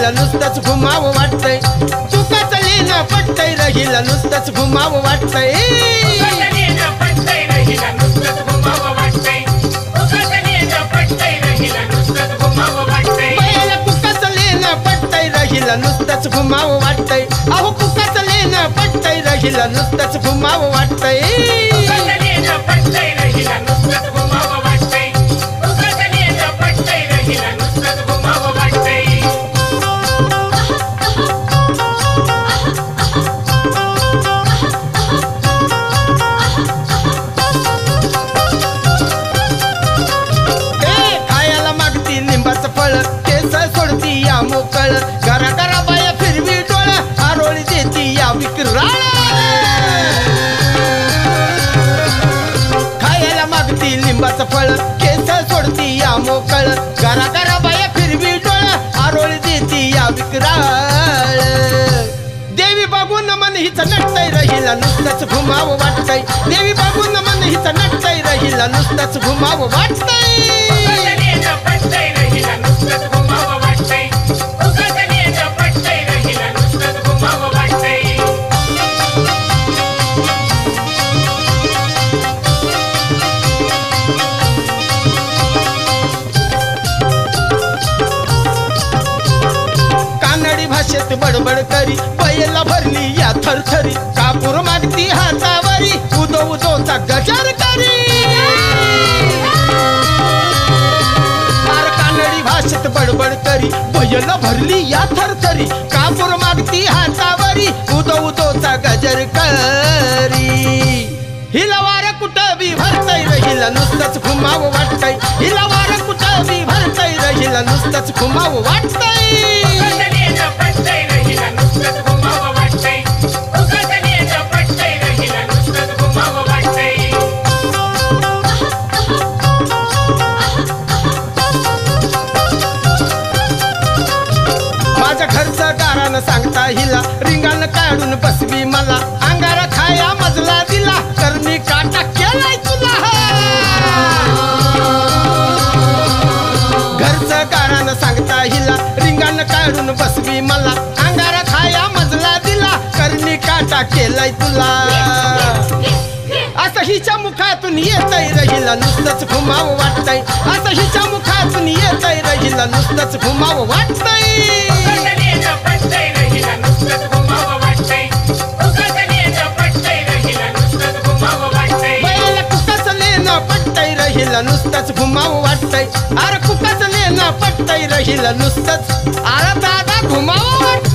रहिला नुसतंच घुमावं वाटतंय तुकाच लेणं पटतंय रहिला नुसतंच घुमावं वाटतंय बैला तुकाच लेणं पटतंय रहिला नुसतंच घुमावं वाटतंय अहो तुकाच लेणं पटतंय रहिला नुसतंच घुमावं वाटतंय केस सोडती या मोकळ घरा घरा बाया फिरवी डोळ आरोळी देती या विक्राळ खायला मागती लिंबाचं फळ केस सोडती या मोकळ घरा घरा बाया फिरवी डोळ आरोळी देती या विक्राळ देवी बघून मन हिच नटतंय रहिला नुसतंच घुमावं वाटतंय देवी बघून मन हिच नटतंय रहिला नुसतंच घुमावं वाटतंय कानडी भाषेत बडबड करी बैला भरली या थरथरी कापूर मागती हातावरी उदो उदोचा गजर करी कानडी भाषेत बडबड करी बैला भरली या थरथरी कापूर मागती हातावरी उदो उदोचा गजर करी हिला वार कुठं बी भरतय रहिला नुसतंच घुमावं वाटतंय हिला वार कुठं बी भरतय रहिला नुसतंच घुमावं वाटतंय माझ्या घरचं गारानं सांगता हिला रिंगाण काढून बसवी मला अंगारा खाया मजला दिला तर मी काटा केलाय तुला घरचं गारानं सांगता हिला रिंगाण काढून बसवी मला अंगारा खाया मजला दिला तर मी काटा केलाय तुला असं हिच्या मुखातून येतय रहिला नुसतंच घुमावं वाटतंय असं हिच्या मुखातून येतय रहिला नुसतंच घुमावं वाटतंय बैला कुकाच लेणं पटतंय रहिला नुसतंच घुमावं वाटतंय अरे कुकाच लेणं पटतंय रहिला नुसतंच अरे दादा घुमावं वाटतंय